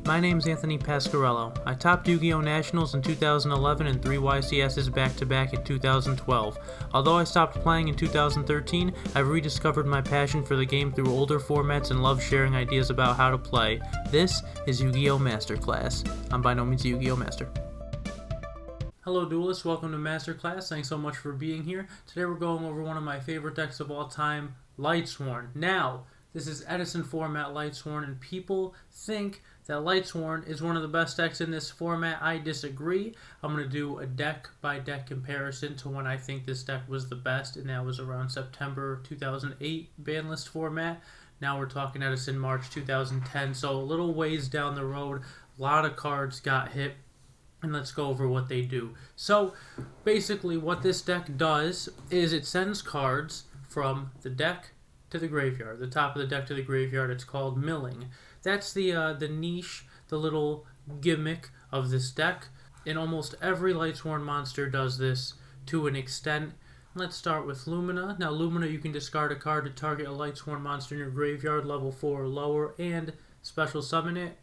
My name's Anthony Pascariello. I topped Yu-Gi-Oh! Nationals in 2011 and 3 YCSs back-to-back in 2012. Although I stopped playing in 2013, I've rediscovered my passion for the game through older formats and love sharing ideas about how to play. This is Yu-Gi-Oh! Masterclass. I'm by no means a Yu-Gi-Oh! Master. Hello duelists, welcome to Masterclass. Thanks so much for being here. Today we're going over one of my favorite decks of all time, Lightsworn. Now, this is Edison format Lightsworn, and people think that Lightsworn is one of the best decks in this format. I disagree. I'm going to do a deck-by-deck comparison to when I think this deck was the best, and that was around September 2008 banlist format. Now we're talking Edison March 2010, so a little ways down the road. A lot of cards got hit, and let's go over what they do. So basically what this deck does is it sends cards from the deck to the graveyard, the top of the deck to the graveyard. It's called milling. That's the niche, the little gimmick of this deck. And almost every Lightsworn monster does this to an extent. Let's start with Lumina. Now Lumina, you can discard a card to target a Lightsworn monster in your graveyard, level 4 or lower, and special summon it.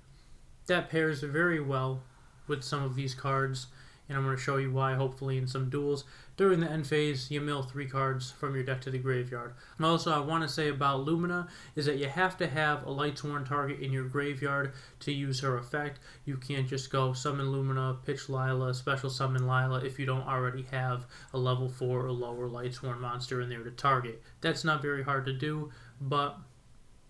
That pairs very well with some of these cards, and I'm going to show you why, hopefully in some duels. During the end phase, you mill 3 cards from your deck to the graveyard. And also, I want to say about Lumina is that you have to have a Lightsworn target in your graveyard to use her effect. You can't just go summon Lumina, pitch Lila, special summon Lila if you don't already have a level 4 or lower Lightsworn monster in there to target. That's not very hard to do, but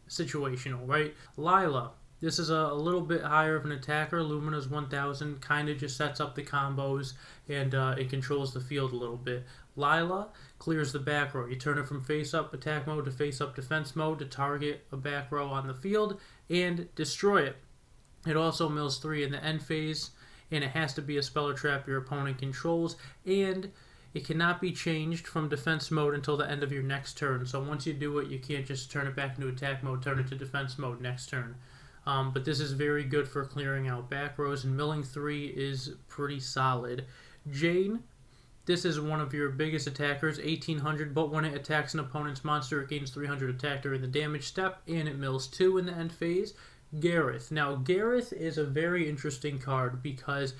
situational, right? Lila. This is a little bit higher of an attacker. Lumina's 1000 kind of just sets up the combos, and it controls the field a little bit. Lila clears the back row. You turn it from face-up attack mode to face-up defense mode to target a back row on the field and destroy it. It also mills 3 in the end phase, and it has to be a spell or trap your opponent controls, and it cannot be changed from defense mode until the end of your next turn. So once you do it, you can't just turn it back into attack mode, turn it to defense mode next turn. But this is very good for clearing out back rows, and milling 3 is pretty solid. Jane, this is one of your biggest attackers, 1800, but when it attacks an opponent's monster, it gains 300 attack during the damage step, and it mills 2 in the end phase. Gareth. Now, Gareth is a very interesting card because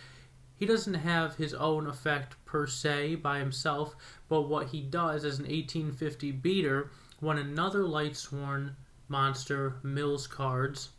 he doesn't have his own effect per se by himself, but what he does as an 1850 beater, when another Lightsworn monster mills cards,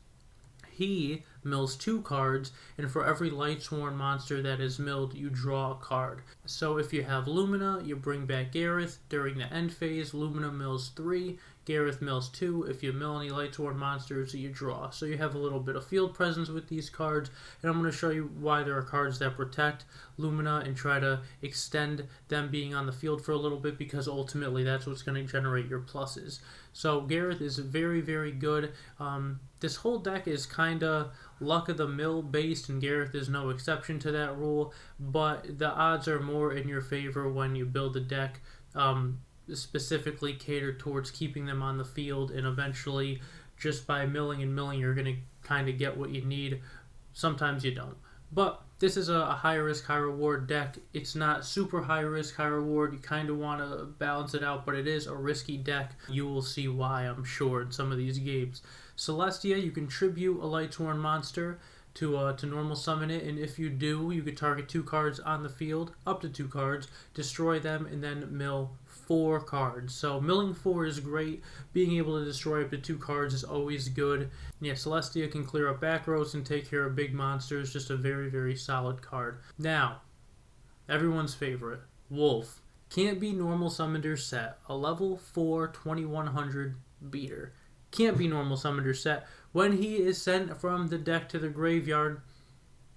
he mills 2 cards, and for every Lightsworn monster that is milled, you draw a card. So if you have Lumina, you bring back Gareth. During the end phase, Lumina mills 3, Gareth mills 2. If you mill any Lightsworn monsters, you draw. So you have a little bit of field presence with these cards, and I'm going to show you why there are cards that protect Lumina and try to extend them being on the field for a little bit, because ultimately that's what's going to generate your pluses. So Gareth is very, very good. This whole deck is kind of luck of the mill based, and Gareth is no exception to that rule, but the odds are more in your favor when you build a deck specifically catered towards keeping them on the field, and eventually just by milling and milling you're going to kind of get what you need. Sometimes you don't. But this is a high risk, high reward deck. It's not super high risk, high reward. You kind of want to balance it out, but it is a risky deck. You will see why, I'm sure, in some of these games. Celestia, you can tribute a Lightsworn monster to normal summon it, and if you do, you could target 2 cards on the field, up to 2 cards, destroy them, and then mill 4 cards. So milling 4 is great. Being able to destroy up to 2 cards is always good. Yeah, Celestia can clear up back rows and take care of big monsters. Just a very, very solid card. Now, everyone's favorite, Wolf. Can't be normal summoned or set. A level 4 2100 beater. Can't be normal summoned or set. When he is sent from the deck to the graveyard,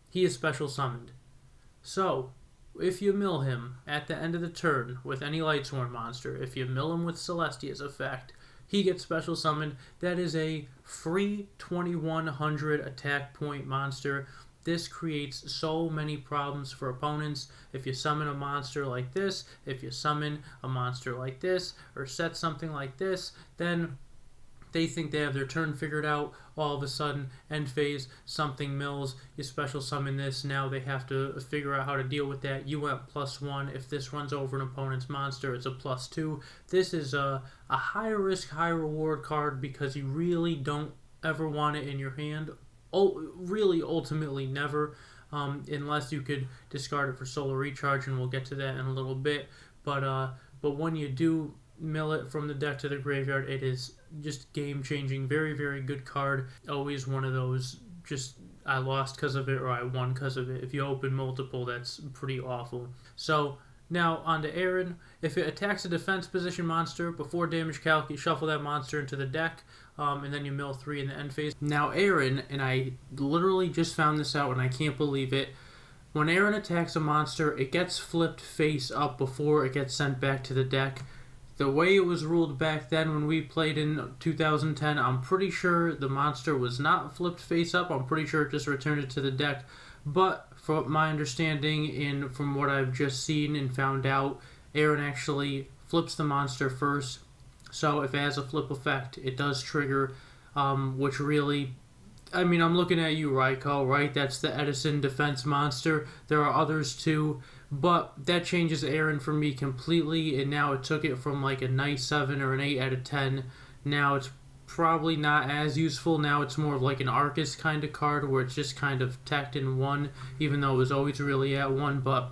he is special summoned. So, if you mill him at the end of the turn with any Lightsworn monster, if you mill him with Celestia's effect, he gets special summoned. That is a free 2100 attack point monster. This creates so many problems for opponents. If you summon a monster like this, if you summon a monster like this, or set something like this, then they think they have their turn figured out. All of a sudden, end phase, something mills, you special summon this. Now they have to figure out how to deal with that. You went +1. If this runs over an opponent's monster, it's a +2. This is a high risk, high reward card because you really don't ever want it in your hand really ultimately never, unless you could discard it for solar recharge, and we'll get to that in a little bit. But when you do mill it from the deck to the graveyard, it is just game changing. Very, very good card. Always one of those, just I lost because of it or I won because of it. If you open multiple, that's pretty awful. So now on to Aaron. If it attacks a defense position monster, before damage calc, you shuffle that monster into the deck, and then you mill 3 in the end phase. Now Aaron, and I literally just found this out and I can't believe it, when Aaron attacks a monster, it gets flipped face up before it gets sent back to the deck. The way it was ruled back then when we played in 2010, I'm pretty sure the monster was not flipped face up. I'm pretty sure it just returned it to the deck. But from my understanding and from what I've just seen and found out, Aaron actually flips the monster first. So if it has a flip effect, it does trigger, which really... I mean, I'm looking at you, Raioh, right? That's the Edison defense monster. There are others too, but that changes Aaron for me completely, and now it took it from like a nice 7 or an 8 out of 10. Now it's probably not as useful. Now it's more of like an Arcus kind of card where it's just kind of tacked in 1, even though it was always really at 1, but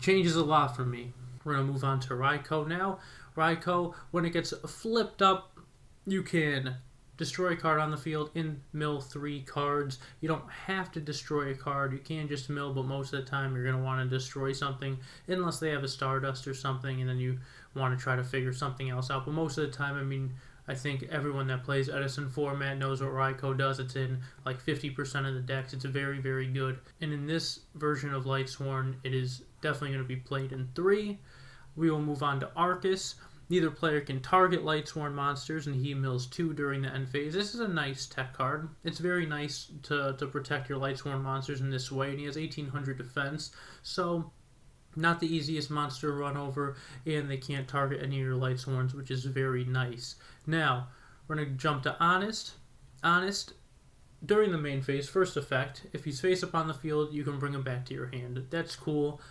changes a lot for me. We're going to move on to Raioh now. Raioh, when it gets flipped up, you can destroy a card on the field and mill 3 cards. You don't have to destroy a card. You can just mill, but most of the time you're going to want to destroy something unless they have a Stardust or something, and then you want to try to figure something else out. But most of the time, I mean, I think everyone that plays Edison format knows what Raioh does. It's in like 50% of the decks. It's very, very good. And in this version of Lightsworn, it is definitely going to be played in 3. We will move on to Arcus. Neither player can target Lightsworn monsters, and he mills 2 during the end phase. This is a nice tech card. It's very nice to protect your Lightsworn monsters in this way, and he has 1800 defense, so not the easiest monster to run over, and they can't target any of your Lightsworns, which is very nice. Now, we're going to jump to Honest. Honest, during the main phase, first effect, if he's face up on the field, you can bring him back to your hand. That's cool.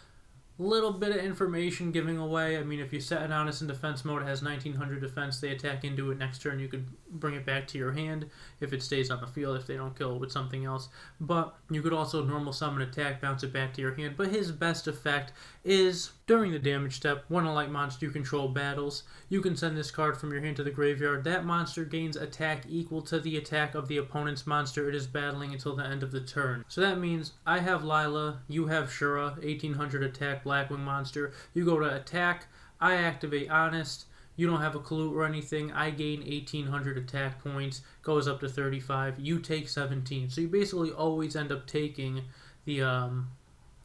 Little bit of information giving away. I mean, if you set an Honest in defense mode, it has 1900 defense. They attack into it next turn. You could bring it back to your hand if it stays on the field, if they don't kill it with something else. But you could also normal summon attack, bounce it back to your hand. But his best effect is during the damage step, when a light monster you control battles, you can send this card from your hand to the graveyard. That monster gains attack equal to the attack of the opponent's monster it is battling until the end of the turn. So that means I have Lila, you have Shura, 1800 attack, Blackwing monster. You go to attack, I activate Honest. You don't have a Clue or anything. I gain 1800 attack points, goes up to 35. You take 17. So you basically always end up taking the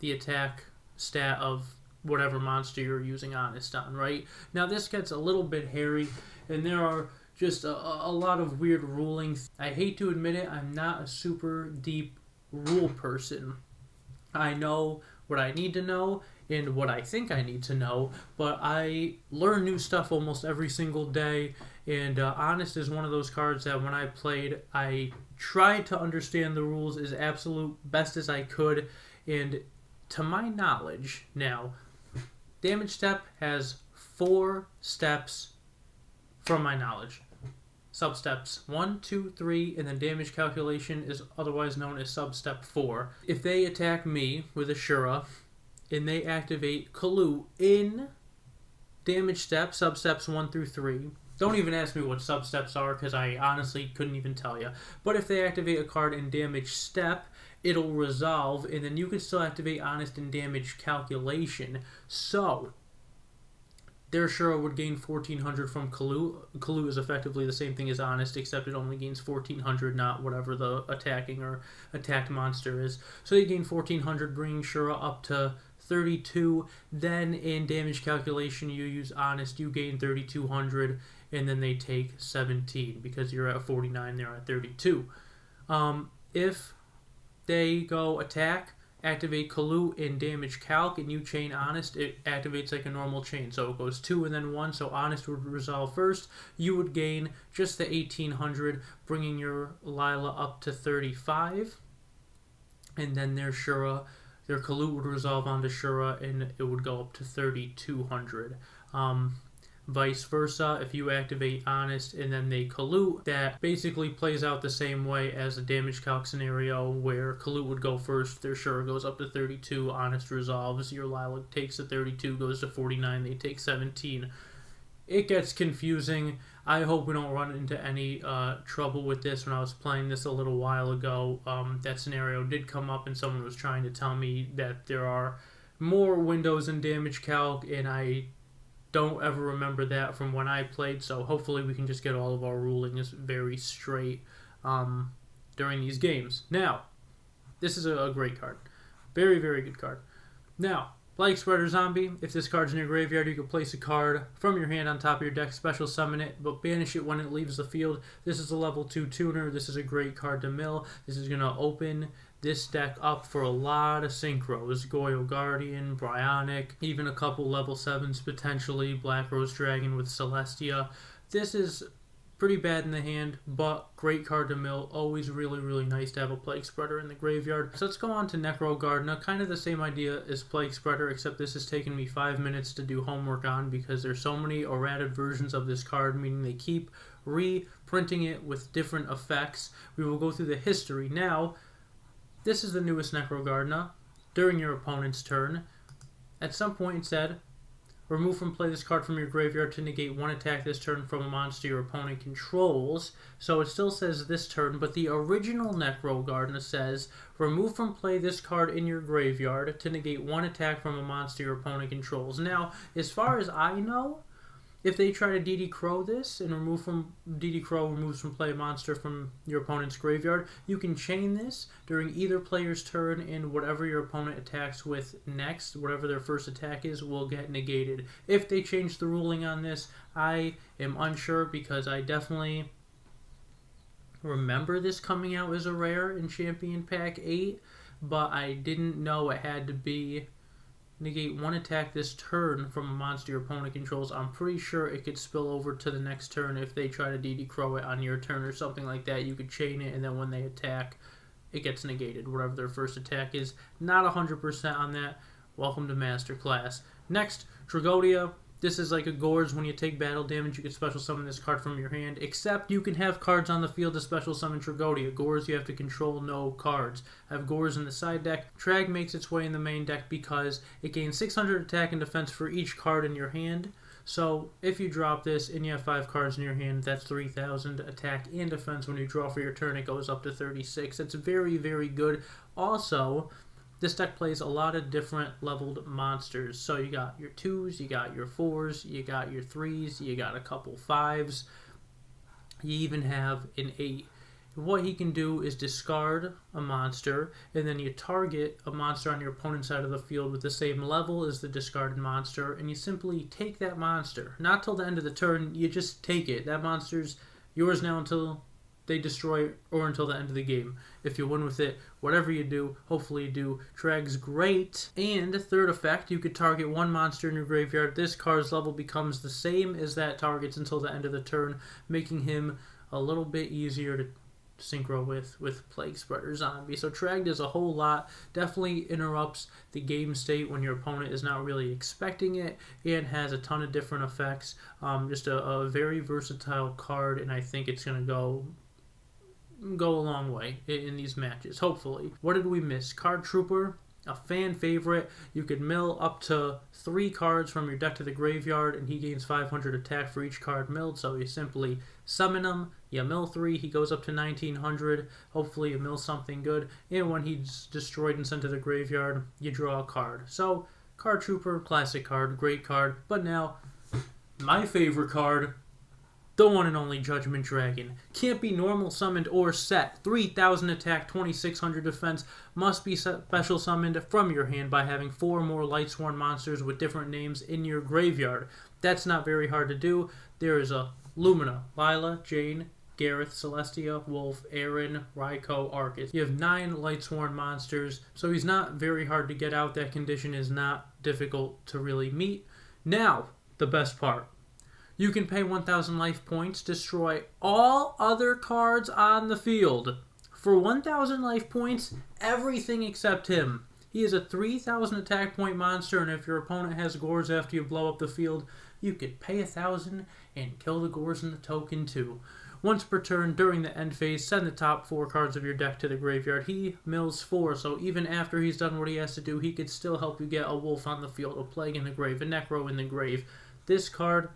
attack stat of whatever monster you're using Honest on, right? Now this gets a little bit hairy, and there are just a lot of weird rulings. I hate to admit it, I'm not a super deep rule person. I know what I need to know and what I think I need to know, but I learn new stuff almost every single day, and Honest is one of those cards that when I played, I tried to understand the rules as absolute best as I could, and to my knowledge, now, damage step has 4 steps from my knowledge. Substeps 1, 2, 3, and then damage calculation is otherwise known as substep 4. If they attack me with a Shura, and they activate Clue in damage step, substeps 1 through 3. Don't even ask me what substeps are, because I honestly couldn't even tell you. But if they activate a card in damage step, it'll resolve, and then you can still activate Honest in damage calculation. So, their Shura would gain 1400 from Clue. Clue is effectively the same thing as Honest, except it only gains 1400, not whatever the attacking or attacked monster is. So they gain 1400, bringing Shura up to 32. Then in damage calculation, you use Honest, you gain 3200, and then they take 17 because you're at 49, they're at 32. If they go attack, activate Clue in damage calc, and you chain Honest, it activates like a normal chain. So it goes 2 and then 1, so Honest would resolve first. You would gain just the 1800, bringing your Lila up to 35. And then their Shura, their Clue would resolve onto Shura, and it would go up to 3200. Vice versa, if you activate Honest and then they Collude, that basically plays out the same way as a damage calc scenario where Collude would go first, their Sure goes up to 32, Honest resolves, your Lilac takes the 32, goes to 49, they take 17. It gets confusing. I hope we don't run into any trouble with this. When I was playing this a little while ago, that scenario did come up and someone was trying to tell me that there are more windows in damage calc, and I don't ever remember that from when I played, so hopefully we can just get all of our rulings very straight during these games. Now, this is a great card. Very, very good card. Now, Plague Spreader Zombie. If this card's in your graveyard, you can place a card from your hand on top of your deck, special summon it, but banish it when it leaves the field. This is a level 2 tuner. This is a great card to mill. This is going to open this deck up for a lot of synchros. Goyo Guardian, Bryonic, even a couple level 7s potentially. Black Rose Dragon with Celestia. This is pretty bad in the hand, but great card to mill. Always really, really nice to have a Plague Spreader in the graveyard. So let's go on to Necro Gardener. Kind of the same idea as Plague Spreader, except this has taken me 5 minutes to do homework on because there's so many errated versions of this card, meaning they keep reprinting it with different effects. We will go through the history. Now, this is the newest Necro Gardener. During your opponent's turn, at some point it said, remove from play this card from your graveyard to negate one attack this turn from a monster your opponent controls. So it still says this turn, but the original Necro Gardener says, remove from play this card in your graveyard to negate one attack from a monster your opponent controls. Now, as far as I know, if they try to DD Crow this and DD Crow removes from play a monster from your opponent's graveyard, you can chain this during either player's turn, and whatever your opponent attacks with next, whatever their first attack is, will get negated. If they change the ruling on this, I am unsure because I definitely remember this coming out as a rare in Champion Pack 8, but I didn't know it had to be negate one attack this turn from a monster your opponent controls. I'm pretty sure it could spill over to the next turn if they try to DD Crow it on your turn or something like that. You could chain it, and then when they attack, it gets negated, whatever their first attack is. Not 100% on that. Welcome to Masterclass. Next, Tragodia. This is like a Gorz. When you take battle damage, you can special summon this card from your hand, except you can have cards on the field to special summon Tragodia. Gorz, you have to control no cards. I have Gorz in the side deck. Trag makes its way in the main deck because it gains 600 attack and defense for each card in your hand. So if you drop this and you have 5 cards in your hand, that's 3,000 attack and defense. When you draw for your turn, it goes up to 36. It's very, very good. Also, this deck plays a lot of different leveled monsters. So you got your 2s, you got your 4s, you got your 3s, you got a couple 5s. You even have an 8. What he can do is discard a monster, and then you target a monster on your opponent's side of the field with the same level as the discarded monster, and you simply take that monster. Not till the end of the turn, you just take it. That monster's yours now until they destroy it or until the end of the game. If you win with it, whatever you do, hopefully you do. Trag's great. And third effect, you could target one monster in your graveyard. This card's level becomes the same as that target's until the end of the turn, making him a little bit easier to synchro with Plague Spreader Zombie. So Trag does a whole lot. Definitely interrupts the game state when your opponent is not really expecting it, and has a ton of different effects. Just a very versatile card, and I think it's going to go a long way in these matches, hopefully. What did we miss? Card Trooper, a fan favorite. You could mill up to 3 cards from your deck to the graveyard, and he gains 500 attack for each card milled, so you simply summon him, you mill 3, he goes up to 1900, hopefully you mill something good, and when he's destroyed and sent to the graveyard, you draw a card. So, Card Trooper, classic card, great card, but now, my favorite card, the one and only Judgment Dragon. Can't be normal summoned or set. 3,000 attack, 2,600 defense. Must be special summoned from your hand by having 4 more Lightsworn monsters with different names in your graveyard. That's not very hard to do. There is a Lumina, Lila, Jane, Gareth, Celestia, Wolf, Aaron, Raioh, Arcus. You have 9 Lightsworn monsters, so he's not very hard to get out. That condition is not difficult to really meet. Now, the best part. You can pay 1,000 life points, destroy all other cards on the field. For 1,000 life points, everything except him. He is a 3,000 attack point monster, and if your opponent has Gorz after you blow up the field, you could pay 1,000 and kill the Gores in the token too. Once per turn during the end phase, send the top 4 cards of your deck to the graveyard. He mills 4, so even after he's done what he has to do, he could still help you get a Wolf on the field, a Plague in the grave, a Necro in the grave. This card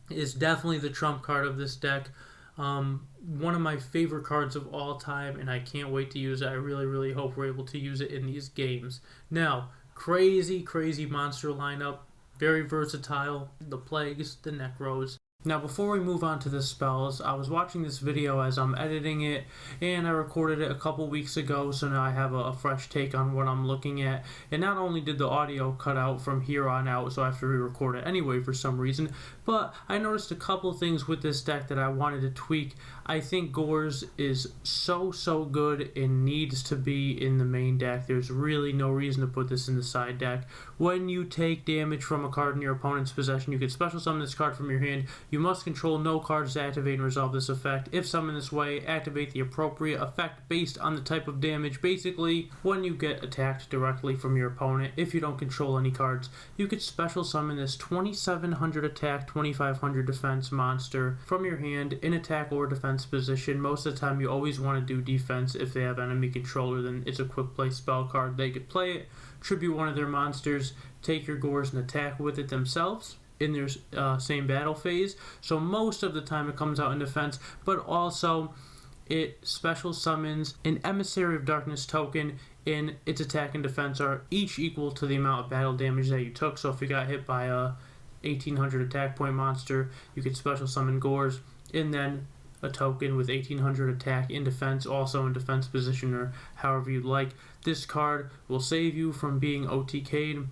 is definitely the trump card of this deck. One of my favorite cards of all time, and I can't wait to use it. I really hope we're able to use it in these games. Now, crazy monster lineup, very versatile, the Plagues, the Necros. Now, before we move on to the spells, I was watching this video as I'm editing it, and I recorded it a couple weeks ago, so now I have a fresh take on what I'm looking at. And not only did the audio cut out from here on out, so I have to re-record it anyway for some reason, but I noticed a couple things with this deck that I wanted to tweak. I think Gores is so good and needs to be in the main deck. There's really no reason to put this in the side deck. When you take damage from a card in your opponent's possession, you can special summon this card from your hand. You must control no cards to activate and resolve this effect. If summoned this way, activate the appropriate effect based on the type of damage. Basically, when you get attacked directly from your opponent, if you don't control any cards, you could special summon this 2700 attack, 2500 defense monster from your hand in attack or defense position. Most of the time, you always want to do defense. If they have enemy controller, then it's a quick play spell card. They could play it, tribute one of their monsters, take your Gores and attack with it themselves in their same battle phase. So most of the time it comes out in defense, but also it special summons an Emissary of Darkness token, and its attack and defense are each equal to the amount of battle damage that you took. So if you got hit by a 1800 attack point monster, you could special summon Gores, and then a token with 1800 attack in defense, also in defense position or however you'd like. This card will save you from being OTK'd.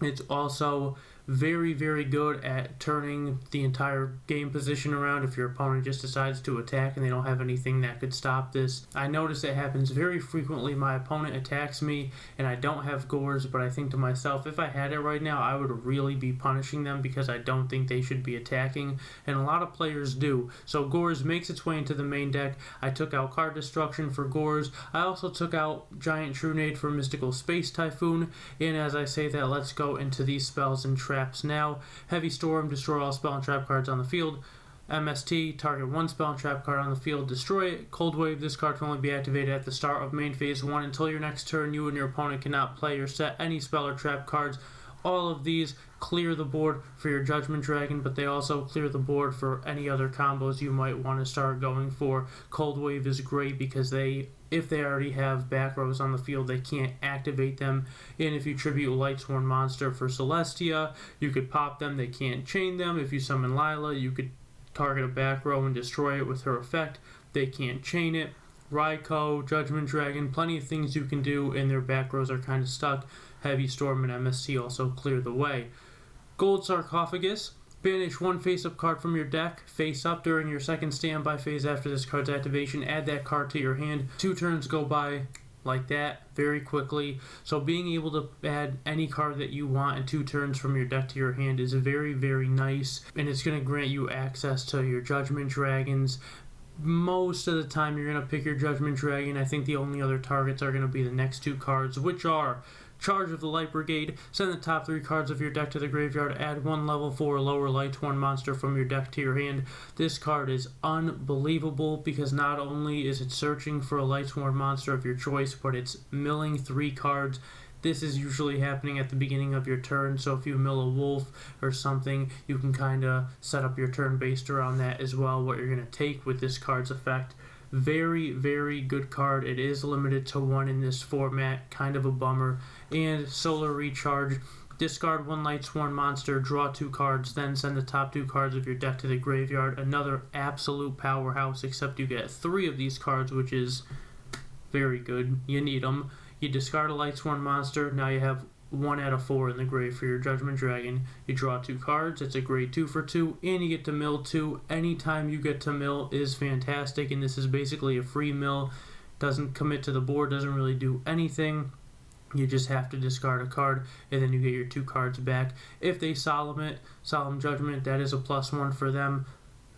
It's also very good at turning the entire game position around if your opponent just decides to attack and they don't have anything that could stop this. I notice it happens very frequently. My opponent attacks me and I don't have Gores, but I think to myself, if I had it right now, I would really be punishing them because I don't think they should be attacking, and a lot of players do. So Gores makes its way into the main deck. I took out Card Destruction for Gores. I also took out Giant Trunade for Mystical Space Typhoon, and as I say that, let's go into these spells and traps now. Heavy Storm, destroy all spell and trap cards on the field. MST, target one spell and trap card on the field, destroy it. Cold Wave, this card can only be activated at the start of main phase 1. Until your next turn, you and your opponent cannot play or set any spell or trap cards. All of these clear the board for your Judgment Dragon, but they also clear the board for any other combos you might want to start going for. Cold Wave is great because if they already have back rows on the field, they can't activate them. And if you tribute Lightsworn monster for Celestia, you could pop them, they can't chain them. If you summon Lila, you could target a back row and destroy it with her effect. They can't chain it. Raioh, Judgment Dragon, plenty of things you can do, and their back rows are kind of stuck. Heavy Storm and MST also clear the way. Gold Sarcophagus, banish one face-up card from your deck, face up during your second standby phase after this card's activation. Add that card to your hand. 2 turns go by like that very quickly. So being able to add any card that you want in 2 turns from your deck to your hand is very nice, and it's going to grant you access to your Judgment Dragons. Most of the time you're going to pick your Judgment Dragon. I think the only other targets are going to be the next 2 cards, which are Charge of the Light Brigade, send the top 3 cards of your deck to the graveyard, add 1 level 4 or lower Lightsworn monster from your deck to your hand. This card is unbelievable because not only is it searching for a Lightsworn monster of your choice, but it's milling 3 cards. This is usually happening at the beginning of your turn, so if you mill a wolf or something, you can kind of set up your turn based around that as well, what you're going to take with this card's effect. Very good card. It is limited to 1 in this format, kind of a bummer. And Solar Recharge, discard 1 Lightsworn monster, draw 2 cards, then send the top 2 cards of your deck to the graveyard. Another absolute powerhouse, except you get 3 of these cards, which is very good. You need them. You discard a Lightsworn monster, now you have 1 out of 4 in the grave for your Judgment Dragon. You draw 2 cards, it's a great 2 for 2, and you get to mill 2. Anytime you get to mill is fantastic, and this is basically a free mill. Doesn't commit to the board, doesn't really do anything. You just have to discard a card, and then you get your 2 cards back. If they Solemn Judgment, that is a +1 for them.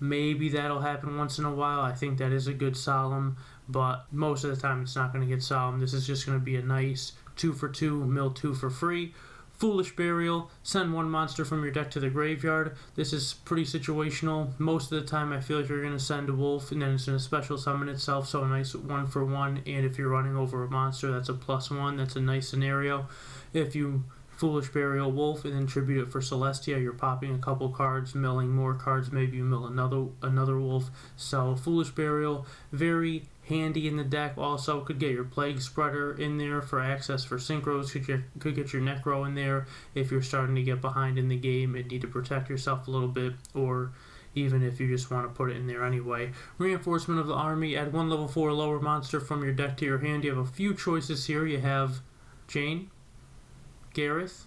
Maybe that'll happen once in a while. I think that is a good Solemn, but most of the time it's not going to get Solemn. This is just going to be a nice 2 for 2, mill 2 for free. Foolish Burial, send one monster from your deck to the graveyard. This is pretty situational. Most of the time I feel like you're going to send a wolf and then it's going to special summon itself, so a nice 1-for-1, and if you're running over a monster, that's a +1. That's a nice scenario. If you Foolish Burial Wolf and then tribute it for Celestia, you're popping a couple cards, milling more cards, maybe you mill another wolf. So Foolish Burial, very handy in the deck. Also could get your Plague Spreader in there for access for synchros, could get your Necro in there if you're starting to get behind in the game and need to protect yourself a little bit, or even if you just want to put it in there anyway. Reinforcement of the Army, add 1 level 4 lower monster from your deck to your hand. You have a few choices here. You have Jane, Gareth,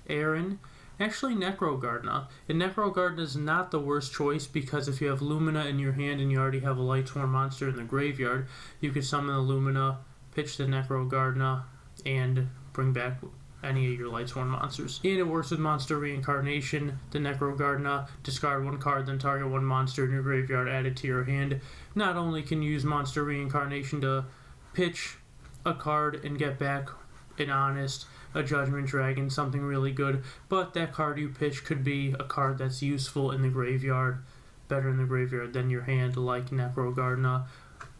Aaron, actually Necro Gardener. And Necro Gardener is not the worst choice, because if you have Lumina in your hand and you already have a Lightsworn monster in the graveyard, you could summon the Lumina, pitch the Necro Gardener, and bring back any of your Lightsworn monsters. And it works with Monster Reincarnation. The Necro Gardener, discard 1 card, then target 1 monster in your graveyard, add it to your hand. Not only can you use Monster Reincarnation to pitch a card and get back an Honest, a Judgment Dragon, something really good, but that card you pitch could be a card that's useful in the graveyard, better in the graveyard than your hand, like Necro Gardener.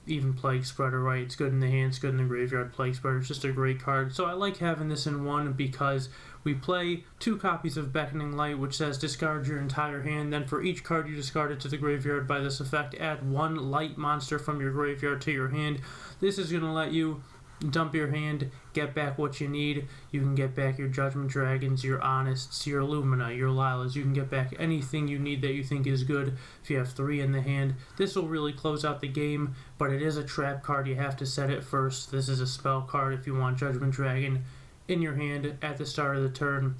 Even Plague Spreader, right? It's good in the hand, it's good in the graveyard. Plague Spreader is just a great card. So I like having this in one, because we play 2 copies of Beckoning Light, which says discard your entire hand, then for each card you discarded to the graveyard by this effect, add 1 light monster from your graveyard to your hand. This is going to let you dump your hand, get back what you need. You can get back your Judgment Dragons, your Honests, your Lumina, your Lilas. You can get back anything you need that you think is good if you have 3 in the hand. This will really close out the game, but it is a trap card. You have to set it first. This is a spell card if you want Judgment Dragon in your hand at the start of the turn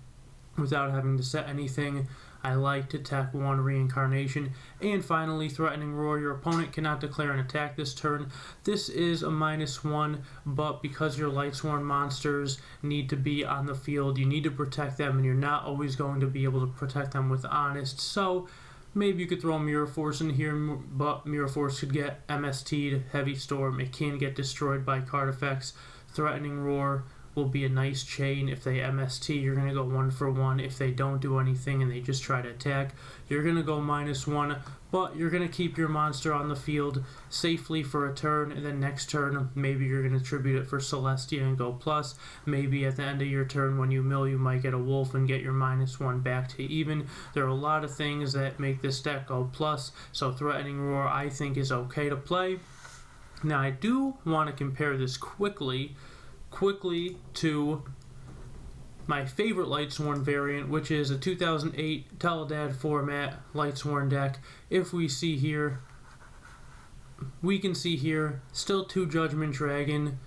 without having to set anything. I like to attack 1 Reincarnation. And finally, Threatening Roar. Your opponent cannot declare an attack this turn. This is a -1, but because your Lightsworn monsters need to be on the field, you need to protect them, and you're not always going to be able to protect them with Honest. So maybe you could throw Mirror Force in here, but Mirror Force could get MST'd, Heavy Storm. It can get destroyed by card effects. Threatening Roar will be a nice chain. If they MST, you're going to go 1-for-1. If they don't do anything and they just try to attack, you're going to go -1, but you're going to keep your monster on the field safely for a turn, and then next turn, maybe you're going to tribute it for Celestia and go plus. Maybe at the end of your turn when you mill, you might get a wolf and get your -1 back to even. There are a lot of things that make this deck go plus, so Threatening Roar I think is okay to play. Now I do want to compare this quickly to my favorite Lightsworn variant, which is a 2008 Teledad format Lightsworn deck. If we see here, we can see here, still 2 Judgment Dragon,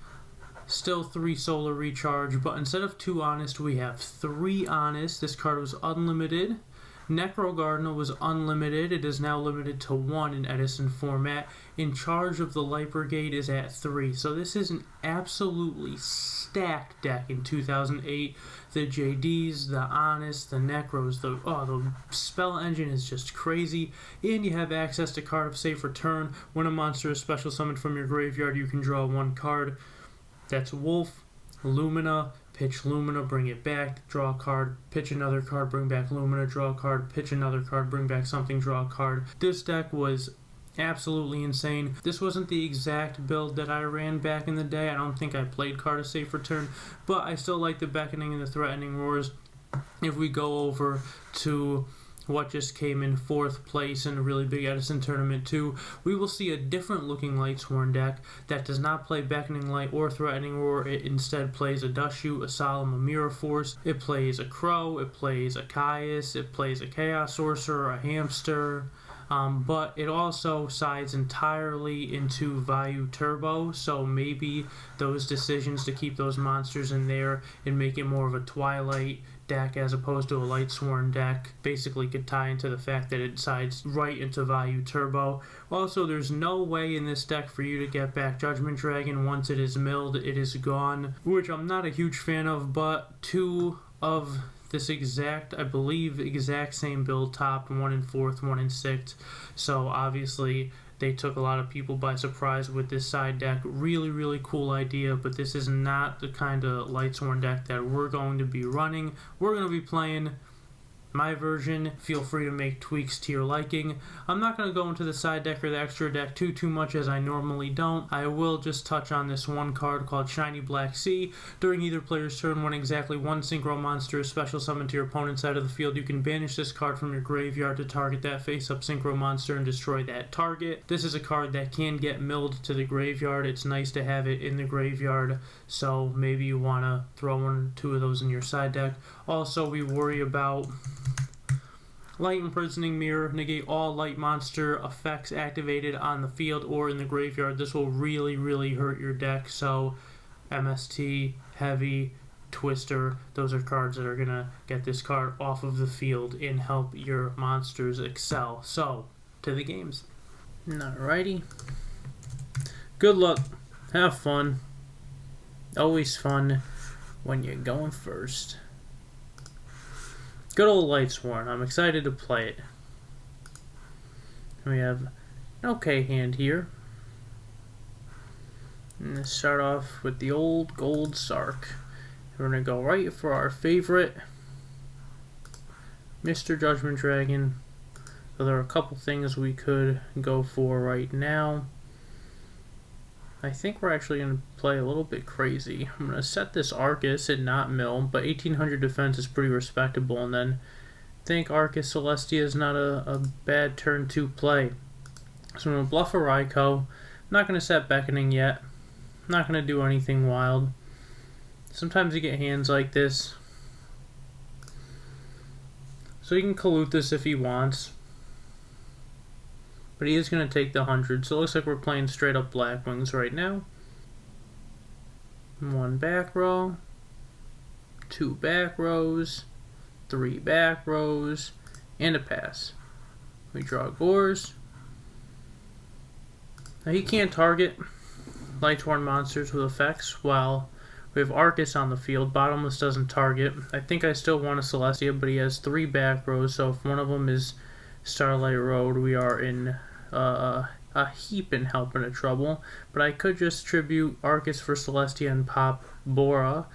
still 3 Solar Recharge, but instead of 2 Honest, we have 3 Honest. This card was unlimited. Necro Gardener was unlimited. It is now limited to 1 in Edison format. In Charge of the Light Brigade is at 3. So this is an absolutely stacked deck in 2008. The JDs, the Honest, the Necros, the spell engine is just crazy. And you have access to Card of Safe Return. When a monster is special summoned from your graveyard, you can draw 1 card. That's Wolf, Lumina, pitch Lumina, bring it back, draw a card, pitch another card, bring back Lumina, draw a card, pitch another card, bring back something, draw a card. This deck was absolutely insane. This wasn't the exact build that I ran back in the day. I don't think I played Card of Safe Return, but I still like the Beckoning and the Threatening Roars. If we go over to what just came in 4th place in a really big Edison tournament too, we will see a different looking Lightsworn deck that does not play Beckoning Light or Threatening Roar. It instead plays a Dust Shoot, a Solemn, a Mirror Force. It plays a Crow, it plays a Caius, it plays a Chaos Sorcerer, a Hamster, but it also sides entirely into Vayu Turbo, so maybe those decisions to keep those monsters in there and make it more of a Twilight deck as opposed to a Lightsworn deck basically could tie into the fact that it sides right into Vayu Turbo. Also, there's no way in this deck for you to get back Judgment Dragon. Once it is milled, it is gone, which I'm not a huge fan of, but 2 of this exact same build topped, 1 in 4th, 1 in 6th, so obviously they took a lot of people by surprise with this side deck. Really, really cool idea, but this is not the kind of Lightsworn deck that we're going to be running. We're going to be playing my version. Feel free to make tweaks to your liking. I'm not going to go into the side deck or the extra deck too much, as I normally don't. I will just touch on this one card called Shiny Black Sea. During either player's turn, when exactly one synchro monster is special summoned to your opponent's side of the field, you can banish this card from your graveyard to target that face-up synchro monster and destroy that target. This is a card that can get milled to the graveyard. It's nice to have it in the graveyard, so maybe you want to throw one or two of those in your side deck. Also, we worry about Light Imprisoning Mirror. Negate all light monster effects activated on the field or in the graveyard. This will really, really hurt your deck. So MST, Heavy, Twister, those are cards that are going to get this card off of the field and help your monsters excel. So, to the games. Alrighty. Good luck. Have fun. Always fun when you're going first. Good old Lightsworn. I'm excited to play it. We have an okay hand here. And let's start off with the old gold Sark. We're going to go right for our favorite, Mr. Judgment Dragon. So there are a couple things we could go for right now. I think we're actually going to play a little bit crazy. I'm going to set this Arcus and not mill, but 1800 defense is pretty respectable, and then I think Arcus Celestia is not a bad turn to play. So I'm going to bluff a Raioh. I'm not going to set Beckoning yet. I'm not going to do anything wild. Sometimes you get hands like this. So he can collude this if he wants. But he is going to take the 100, so it looks like we're playing straight up Blackwings right now. One back row, two back rows, three back rows, and a pass. We draw Gores. Now he can't target Lightsworn monsters with effects while we have Arcus on the field. Bottomless doesn't target. I think I still want a Celestia, but he has three back rows, so if one of them is Starlight Road, we are in a heaping helping of trouble. But I could just tribute Arcus for Celestia and pop Bora,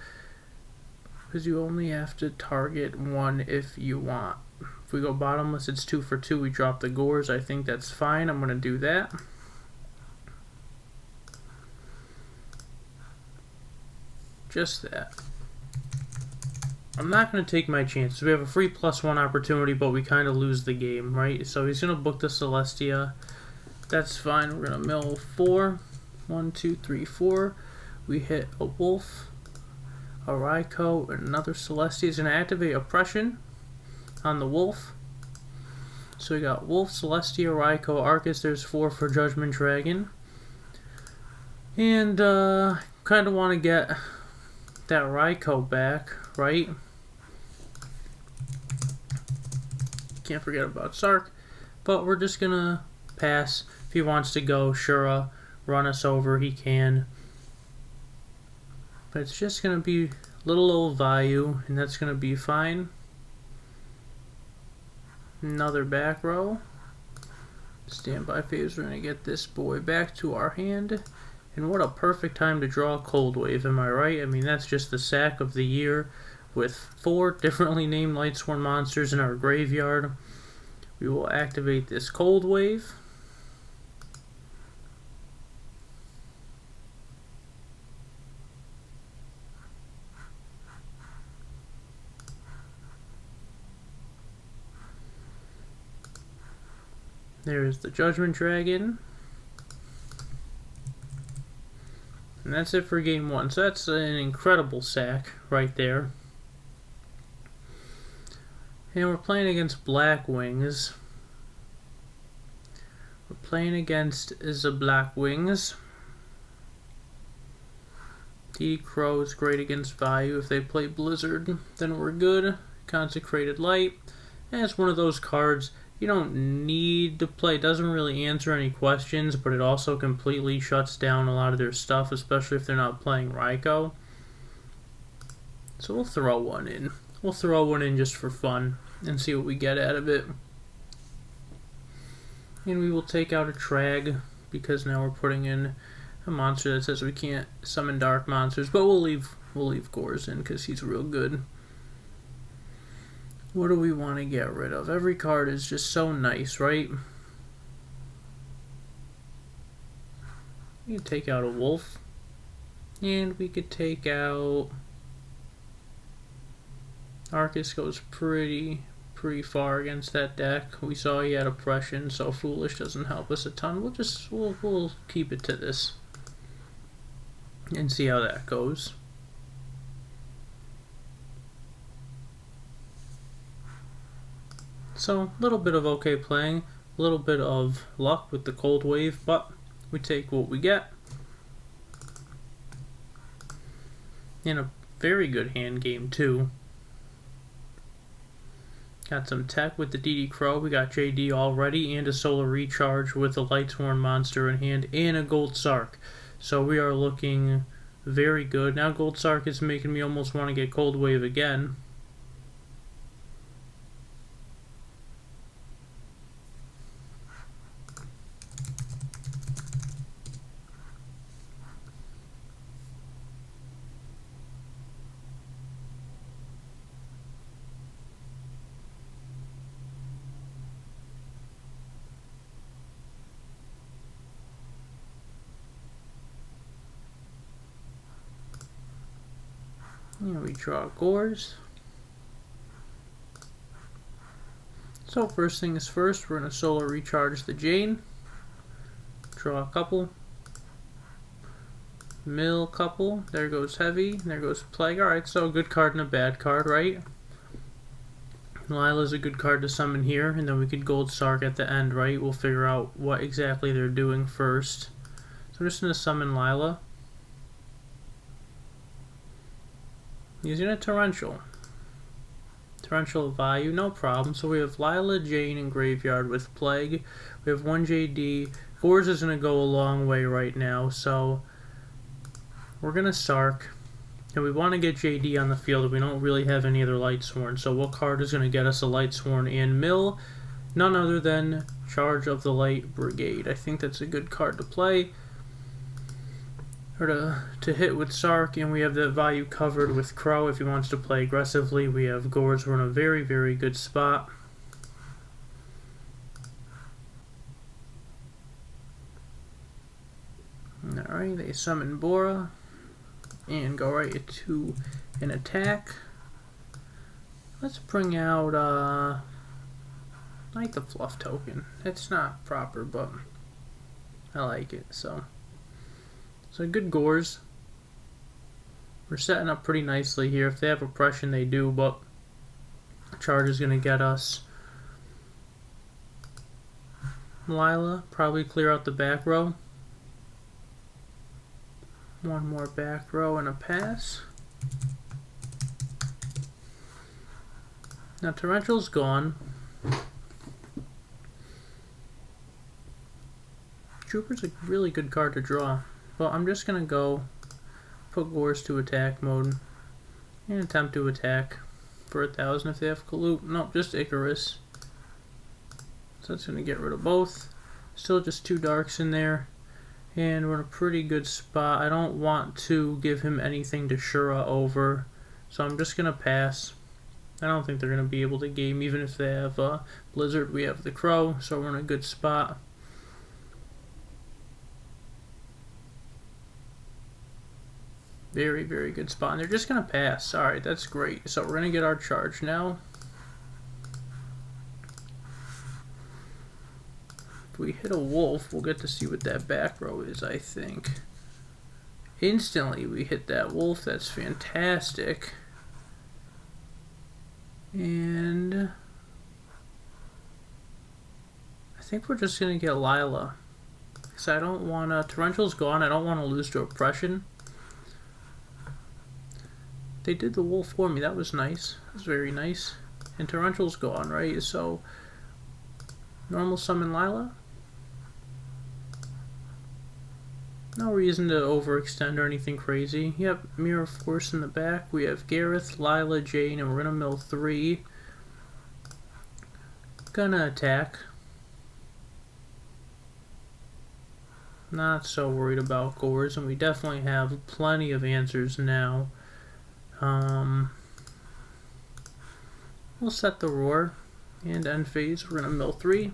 because you only have to target one if you want. If we go bottomless, it's 2 for 2. We drop the Gores. I think that's fine. I'm going to do that. Just that. I'm not going to take my chances. We have a free +1 opportunity, but we kind of lose the game, right? So he's going to book the Celestia. That's fine. We're going to mill 4. 1, 2, 3, 4. We hit a Wolf, a Raioh, and another Celestia. He's going to activate Oppression on the Wolf. So we got Wolf, Celestia, Raioh, Arcus. There's 4 for Judgment Dragon. And kind of want to get that Raioh back, right? Can't forget about Sark. But we're just gonna pass. If he wants to go Shura, run us over, he can. But it's just gonna be little old value, and that's gonna be fine. Another back row. Standby phase. We're gonna get this boy back to our hand. And what a perfect time to draw a Cold Wave, am I right? I mean, that's just the sack of the year with 4 differently named Lightsworn monsters in our graveyard. We will activate this Cold Wave. There's the Judgment Dragon. And that's it for game 1. So that's an incredible sack right there. And we're playing against Blackwings. We're playing against the Blackwings. DD Crow is great against value. If they play Blizzard, then we're good. Consecrated Light. And it's one of those cards you don't need to play. It doesn't really answer any questions, but it also completely shuts down a lot of their stuff, especially if they're not playing Raioh. So we'll throw one in. We'll throw one in just for fun and see what we get out of it. And we will take out a Trag, because now we're putting in a monster that says we can't summon dark monsters, but we'll leave Gores in because he's real good. What do we want to get rid of? Every card is just so nice, right? We could take out a wolf, and we could take out Arcus. Goes pretty far against that deck. We saw he had oppression, so foolish doesn't help us a ton. We'll keep it to this and see how that goes. So a little bit of okay playing, a little bit of luck with the cold wave, but we take what we get. In a very good hand game too. Got some tech with the DD Crow. We got JD already, and a solar recharge with a Lightsworn monster in hand, and a Gold Sark. So we are looking very good. Now Gold Sark is making me almost want to get Cold Wave again. Here we draw Gores. So first things first, we're going to solar recharge the Jane. Draw a couple. Mill couple. There goes Heavy. There goes Plague. Alright, so a good card and a bad card, right? Lila's a good card to summon here, and then we could Gold Sark at the end, right? We'll figure out what exactly they're doing first. So I'm just going to summon Lila. Using a Torrential. Torrential value, no problem. So we have Lila, Jane, and Graveyard with Plague. We have one JD. Gores is going to go a long way right now, so we're going to Sark. And we want to get JD on the field. We don't really have any other Lightsworn. So what card is going to get us a Lightsworn and mill? None other than Charge of the Light Brigade. I think that's a good card to play. Or to hit with Sark, and we have that value covered with Crow. If he wants to play aggressively, we have Gores. We're in a very good spot. Alright, they summon Bora and go right to an attack. Let's bring out like the fluff token. It's not proper, but I like it. So good Gores. We're setting up pretty nicely here. If they have oppression, they do, but Charge is going to get us. Lila, probably clear out the back row. One more back row and a pass. Now Torrential's gone. Trooper's a really good card to draw. Well, I'm just going to go put Gores to attack mode and attempt to attack for 1,000 if they have Kaloop. Nope, just Icarus. So that's going to get rid of both. Still just two darks in there. And we're in a pretty good spot. I don't want to give him anything to Shura over. So I'm just going to pass. I don't think they're going to be able to game even if they have Blizzard. We have the Crow, so we're in a good spot. Very good spot. And they're just going to pass. Alright, that's great. So we're going to get our charge now. If we hit a wolf, we'll get to see what that back row is, I think. Instantly we hit that wolf. That's fantastic. And I think we're just going to get Lila. Because I don't want to... Torrential's gone. I don't want to lose to oppression. They did the wolf for me. That was nice. That was very nice. And Torrential's gone, right? So, normal summon Lila. No reason to overextend or anything crazy. Yep, Mirror Force in the back. We have Gareth, Lila, Jane, and we're going to mill 3. Gonna attack. Not so worried about gores, and we definitely have plenty of answers now. We'll set the roar and end phase. We're going to mill 3.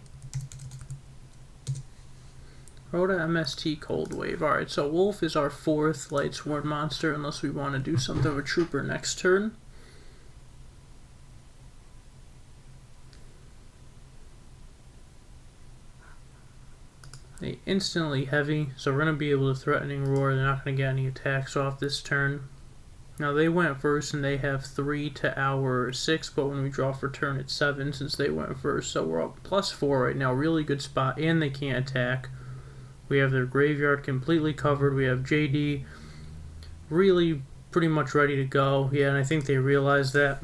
Rhoda MST Cold Wave. Alright, so Wolf is our 4th Lightsworn monster unless we want to do something with Trooper next turn. They instantly heavy, so we're going to be able to Threatening Roar. They're not going to get any attacks off this turn. Now they went first and they have 3 to our 6, but when we draw for turn it's 7 since they went first. So we're up +4 right now, really good spot, and they can't attack. We have their graveyard completely covered. We have JD really pretty much ready to go. Yeah, and I think they realize that.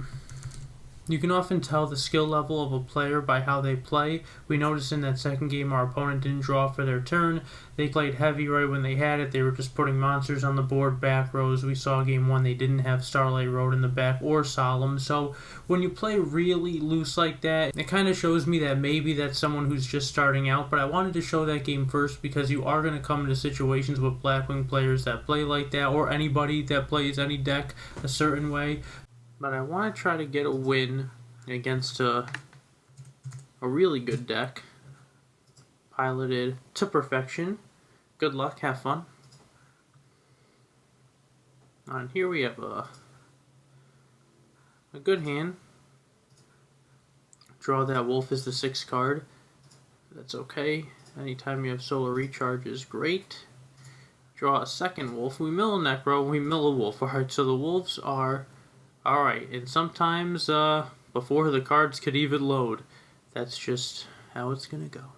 You can often tell the skill level of a player by how they play. We noticed in that second game our opponent didn't draw for their turn. They played heavy right when they had it. They were just putting monsters on the board, back rows. We saw game 1 they didn't have Starlight Road in the back or Solemn. So when you play really loose like that, it kind of shows me that maybe that's someone who's just starting out. But I wanted to show that game first because you are going to come into situations with Blackwing players that play like that, or anybody that plays any deck a certain way. But I want to try to get a win against a really good deck, piloted to perfection. Good luck, have fun. And here we have a good hand. Draw that Wolf is the 6th card. That's okay. Anytime you have Solar Recharge is great. Draw a second Wolf. We mill a Necro, we mill a Wolf. Alright, so the Wolves are... Alright, and sometimes before the cards could even load, that's just how it's gonna go.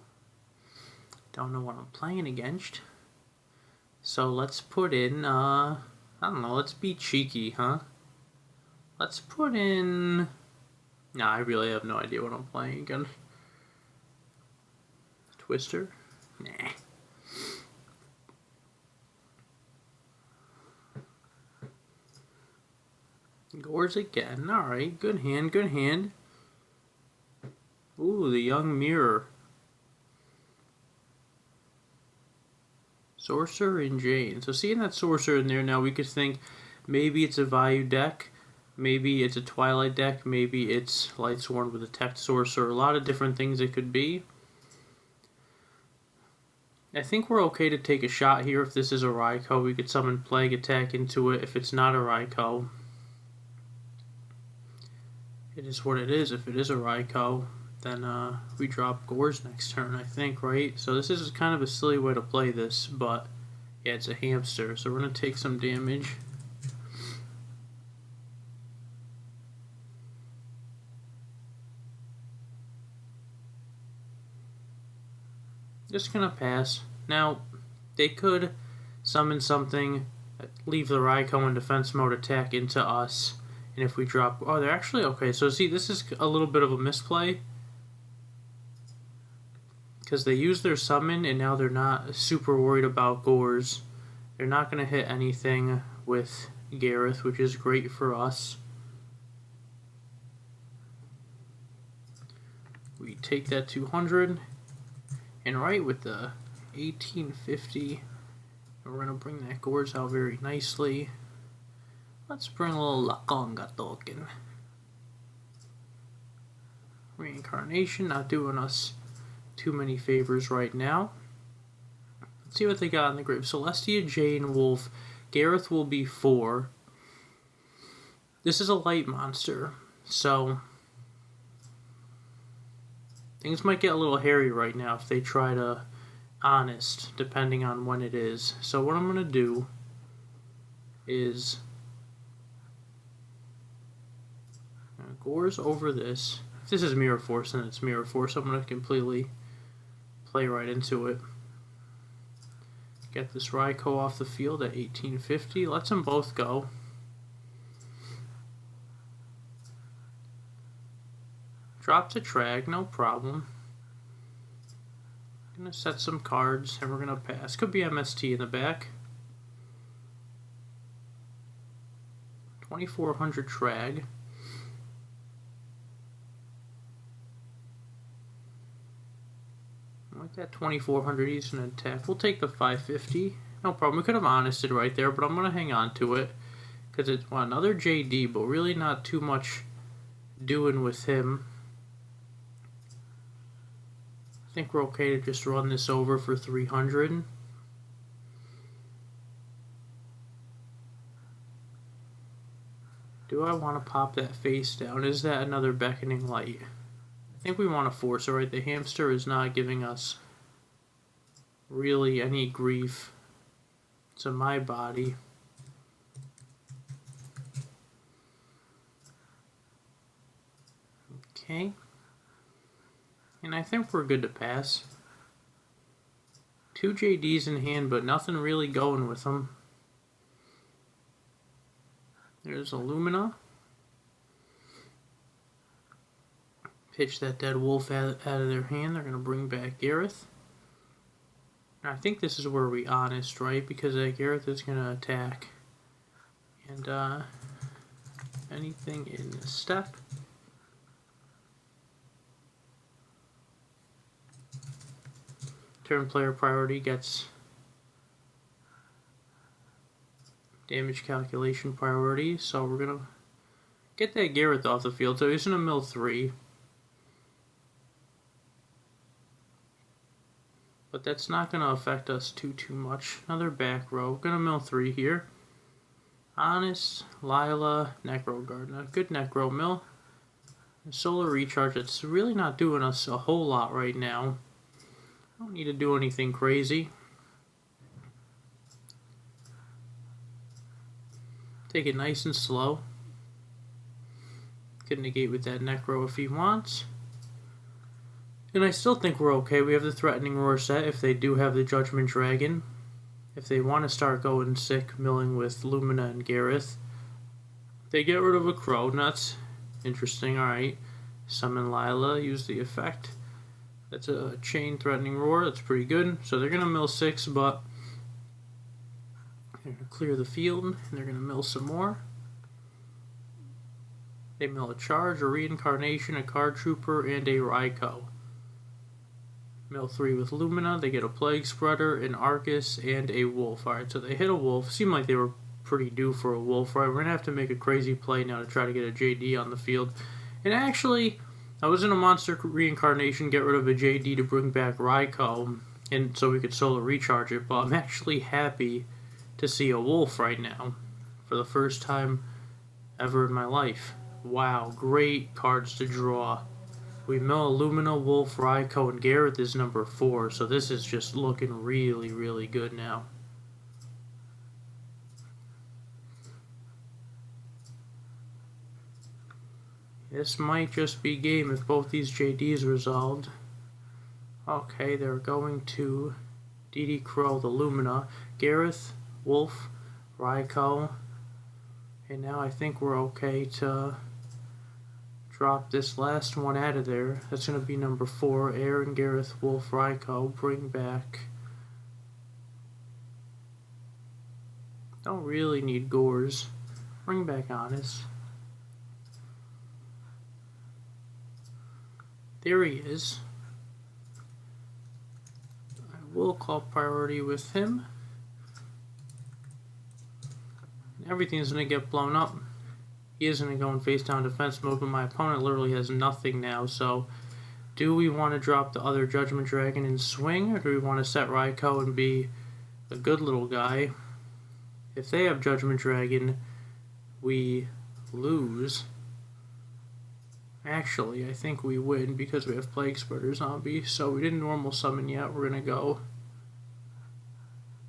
Don't know what I'm playing against. So let's put in, I don't know, let's be cheeky, huh? Let's put in... Nah, I really have no idea what I'm playing against. Twister? Nah. Gores again. Alright, good hand, good hand. Ooh, the Young Mirror. Sorcerer and Jane. So seeing that Sorcerer in there now, we could think maybe it's a value deck, maybe it's a Twilight deck, maybe it's Lightsworn with a Tech Sorcerer. A lot of different things it could be. I think we're okay to take a shot here. If this is a Raioh, we could summon Plague Attack into it. If it's not a Raioh, it is what it is. If it is a Raioh, then we drop Gores next turn, I think, right? So this is kind of a silly way to play this, but yeah, it's a hamster, so we're going to take some damage. Just going to pass. Now, they could summon something, leave the Raioh in defense mode, attack into us, and if we drop... Oh, they're actually... Okay, so see, this is a little bit of a misplay, because they use their summon, and now they're not super worried about Gores. They're not going to hit anything with Gareth, which is great for us. We take that 200, and right with the 1850, we're going to bring that Gores out very nicely. Let's bring a little Lakonga token. Reincarnation, not doing us too many favors right now. Let's see what they got in the grave. Celestia, Jane, Wolf. Gareth will be 4. This is a light monster, so things might get a little hairy right now if they try to honest, depending on when it is. So what I'm going to do is Gores over this. If this is Mirror Force, then it's Mirror Force. I'm going to completely play right into it. Get this Raioh off the field at 1850. Let's them both go. Drop to Trag, no problem. Gonna set some cards and we're gonna pass. Could be MST in the back. 2400 Trag. like that 2400, he's going to attack. We'll take the 550. No problem. We could have honested right there, but I'm going to hang on to it. Because it's another JD, but really not too much doing with him. I think we're okay to just run this over for 300. Do I want to pop that face down? Is that another beckoning light? I think we want to force it, right? The hamster is not giving us really any grief to my body. Okay. And I think we're good to pass. 2 JDs in hand, but nothing really going with them. There's Illumina. Pitch that dead wolf out of their hand. They're going to bring back Gareth. Now, I think this is where we honest, right? Because Gareth is going to attack. And anything in the step. Turn player priority gets damage calculation priority, so we're gonna get that Gareth off the field. So he's gonna mill 3, but that's not gonna affect us too much. Another back row, gonna mill 3 here. Honest, Lila, Necro Gardener, good Necro mill. Solar recharge. It's really not doing us a whole lot right now. Don't need to do anything crazy. Take it nice and slow. Can negate with that Necro if he wants. And I still think we're okay. We have the Threatening Roar set if they do have the Judgment Dragon. If they want to start going sick, milling with Lumina and Gareth. They get rid of a Crow. That's interesting. Alright. Summon Lila. Use the effect. That's a Chain Threatening Roar. That's pretty good. So they're going to mill 6, but they're going to clear the field, and they're going to mill some more. They mill a Charge, a Reincarnation, a Card Trooper, and a Raioh. Mill 3 with Lumina. They get a Plague Spreader, an Arcus, and a Wolf. Alright, so they hit a Wolf. Seemed like they were pretty due for a Wolf. Right, we're going to have to make a crazy play now to try to get a JD on the field. And actually, I was in a Monster Reincarnation, get rid of a JD to bring back Raioh, and so we could solar recharge it, but I'm actually happy to see a Wolf right now, for the first time ever in my life. Wow, great cards to draw. We mill Illumina, Wolf, Raioh, and Gareth is number 4, so this is just looking really, really good now. This might just be game if both these JDs resolved. Okay, they're going to DD Crow the Lumina, Gareth, Wolf, Raioh, and now I think we're okay to drop this last one out of there. That's going to be number 4, Aaron, Gareth, Wolf, Raioh, bring back. Don't really need Gores. Bring back Honest. There he is. I will call priority with him. Everything's going to get blown up. He is going to go in face down defense mode, but my opponent literally has nothing now, so do we want to drop the other Judgment Dragon and swing, or do we want to set Raioh and be a good little guy? If they have Judgment Dragon, we lose. Actually, I think we win because we have Plague Spreader Zombie, so we didn't normal summon yet. We're going to go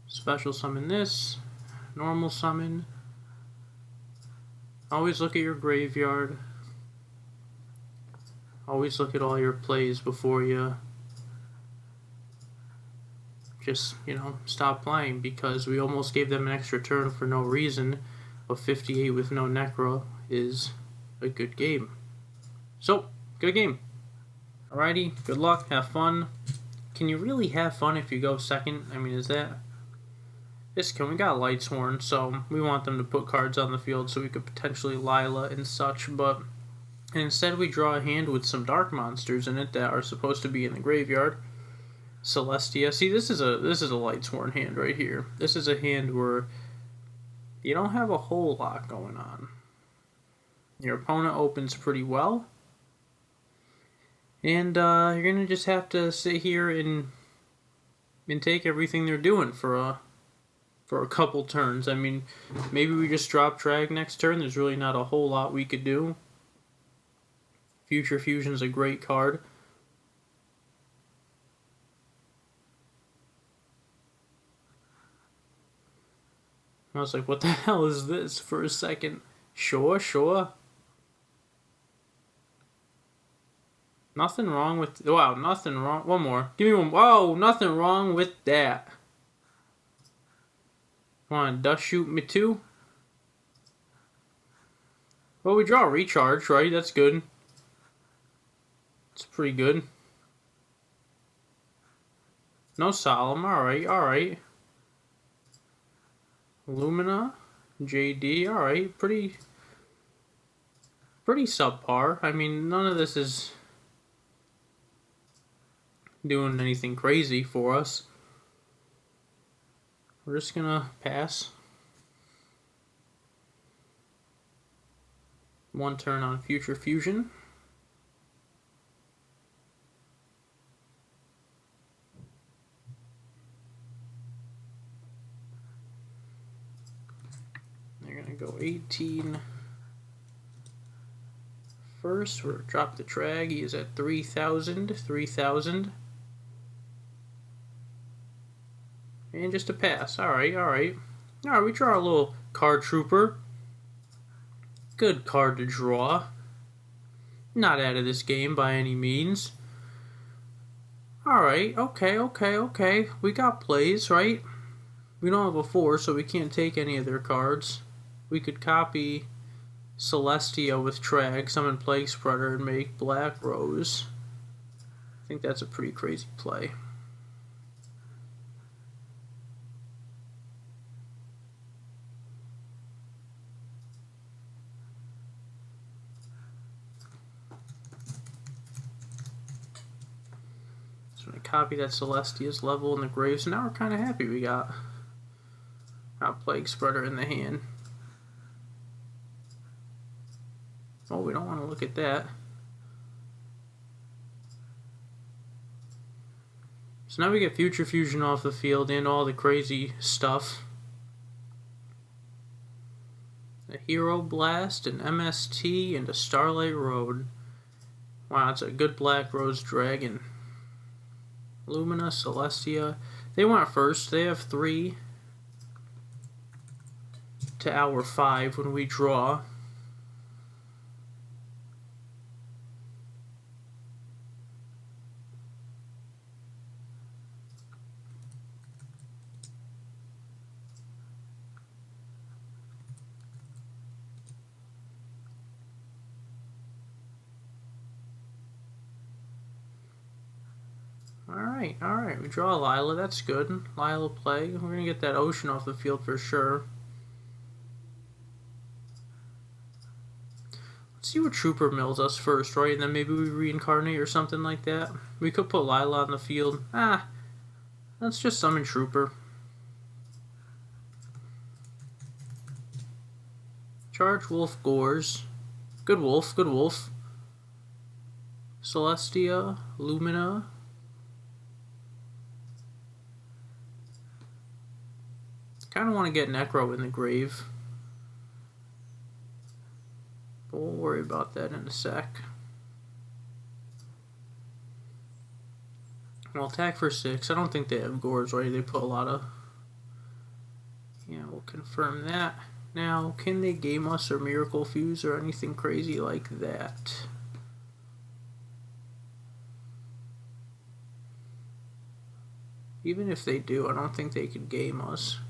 special summon this, normal summon. Always look at your graveyard. Always look at all your plays before you just, stop playing, because we almost gave them an extra turn for no reason, but 58 with no Necro is a good game. So, good game. Alrighty, good luck, have fun. Can you really have fun if you go second? I mean, is that... We got Lightsworn, so we want them to put cards on the field so we could potentially Lila and such, but instead we draw a hand with some dark monsters in it that are supposed to be in the graveyard. Celestia. See, this is a Lightsworn hand right here. This is a hand where you don't have a whole lot going on. Your opponent opens pretty well, and you're gonna just have to sit here and take everything they're doing for a couple turns. I mean, maybe we just drop drag next turn. There's really not a whole lot we could do. Future Fusion's a great card. I was like, what the hell is this for a second? Sure. Nothing wrong with... Wow, nothing wrong... One more. Give me one. Whoa, nothing wrong with that. Want to dust shoot me too? Well, we draw a recharge, right? That's good. It's pretty good. No Solemn. Alright. Lumina. JD. Alright. Pretty subpar. I mean, none of this is doing anything crazy for us. We're just gonna pass. One turn on Future Fusion. They're gonna go 18 first. We're drop the drag. He is at 3,000. And just a pass. Alright. Alright, we draw a little card trooper. Good card to draw. Not out of this game by any means. Alright, okay. We got plays, right? We don't have a 4, so we can't take any of their cards. We could copy Celestia with Trag, summon Plague Spreader, and make Black Rose. I think that's a pretty crazy play. Copy that Celestia's level in the grave, so now we're kind of happy we got our Plague Spreader in the hand. Oh, we don't want to look at that. So now we get Future Fusion off the field and all the crazy stuff. A Hero Blast, an MST, and a Starlight Road. Wow, it's a good Black Rose Dragon. Lumina, Celestia. They went first. They have 3 to our 5 when we draw. Alright, we draw Lila, that's good. Lila Plague, we're gonna get that Ocean off the field for sure. Let's see what Trooper mills us first, right? And then maybe we reincarnate or something like that. We could put Lila on the field. Let's just summon Trooper. Charge Wolf Gores. Good wolf. Celestia, Lumina. Kind of want to get Necro in the grave. But we'll worry about that in a sec. We'll attack for 6. I don't think they have Gores, right? They put a lot of... Yeah, we'll confirm that. Now, can they game us or Miracle Fuse or anything crazy like that? Even if they do, I don't think they could game us.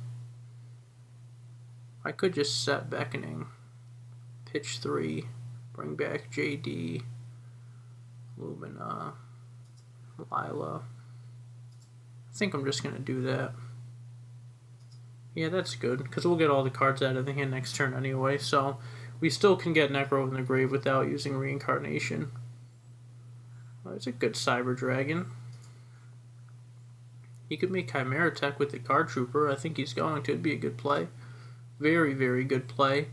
I could just set Beckoning, pitch 3, bring back JD, Lumina, Lila. I think I'm just going to do that. Yeah, that's good, because we'll get all the cards out of the hand next turn anyway, so we still can get Necro in the grave without using Reincarnation. Oh, it's a good Cyber Dragon. He could make Chimera Tech with the Guard Trooper. I think he's going to. It'd be a good play. Very, very good play.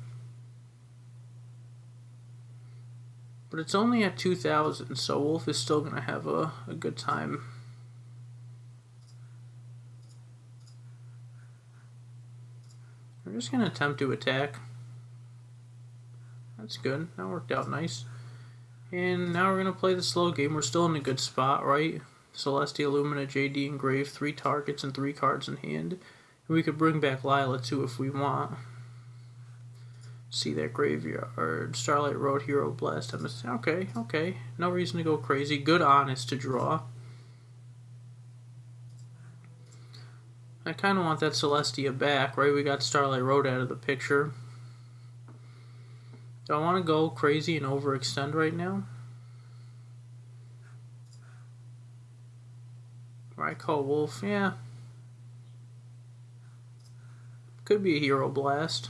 But it's only at 2,000, so Wolf is still going to have a good time. We're just going to attempt to attack. That's good. That worked out nice. And now we're going to play the slow game. We're still in a good spot, right? Celestia, Lumina, JD, Engrave, 3 targets and 3 cards in hand. And we could bring back Lila too if we want. See that graveyard. Starlight Road, Hero Blast. Okay. No reason to go crazy. Good Honest to draw. I kind of want that Celestia back, right? We got Starlight Road out of the picture. Do I want to go crazy and overextend right now? Raioh Wolf, yeah. Could be a Hero Blast.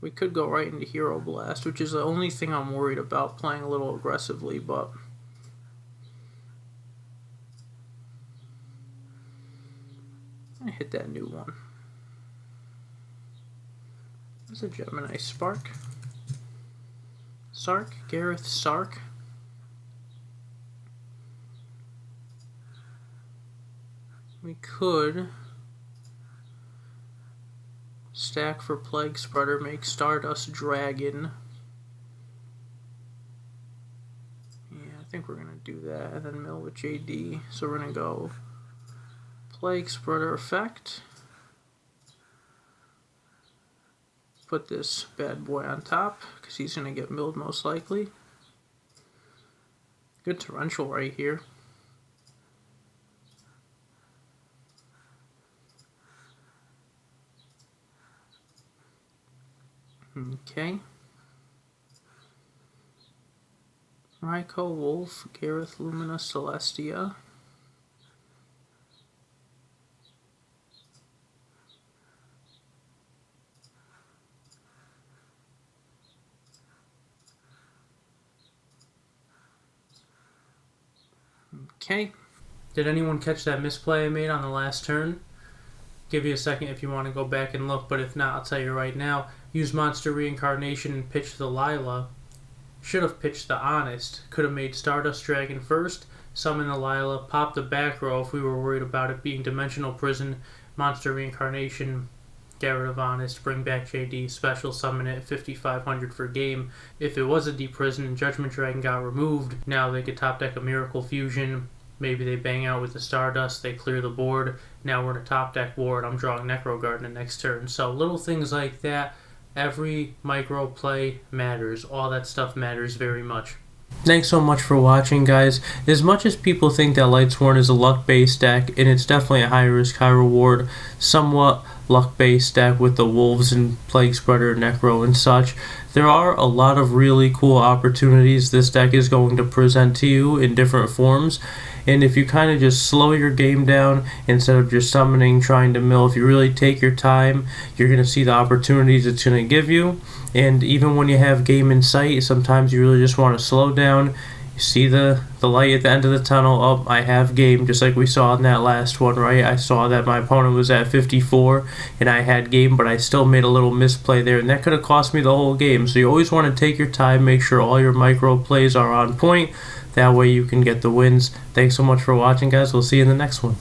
We could go right into Hero Blast, which is the only thing I'm worried about, playing a little aggressively, but I hit that new one. There's a Gemini Spark. Sark, Gareth Sark. We could stack for Plague Spreader, make Stardust Dragon. Yeah, I think we're going to do that, and then mill with JD. So we're going to go Plague Spreader effect. Put this bad boy on top, because he's going to get milled most likely. Good Torrential right here. Okay. Raioh Wolf, Gareth Lumina, Celestia. Okay. Did anyone catch that misplay I made on the last turn? Give you a second if you want to go back and look, but if not, I'll tell you right now. Use Monster Reincarnation and pitch the Lila. Should have pitched the Honest. Could have made Stardust Dragon first, summon the Lila, pop the back row if we were worried about it being Dimensional Prison, Monster Reincarnation, get rid of Honest, bring back JD, special summon it, 5,500 for game. If it was a Deep Prison and Judgment Dragon got removed, now they could top deck a Miracle Fusion. Maybe they bang out with the Stardust, they clear the board. Now we're in a top deck board. I'm drawing Necro Garden next turn. So little things like that. Every micro play matters. All that stuff matters very much. Thanks so much for watching, guys. As much as people think that Lightsworn is a luck-based deck, and it's definitely a high-risk, high-reward, somewhat luck-based deck with the Wolves and Plague Spreader, Necro, and such, there are a lot of really cool opportunities this deck is going to present to you in different forms. And if you kind of just slow your game down instead of just summoning, trying to mill, if you really take your time, you're going to see the opportunities it's going to give you. And even when you have game in sight, sometimes you really just want to slow down. You see the light at the end of the tunnel. Oh, I have game, just like we saw in that last one, right? I saw that my opponent was at 54 and I had game, but I still made a little misplay there, and that could have cost me the whole game. So you always want to take your time, make sure all your micro plays are on point. That way you can get the wins. Thanks so much for watching, guys. We'll see you in the next one.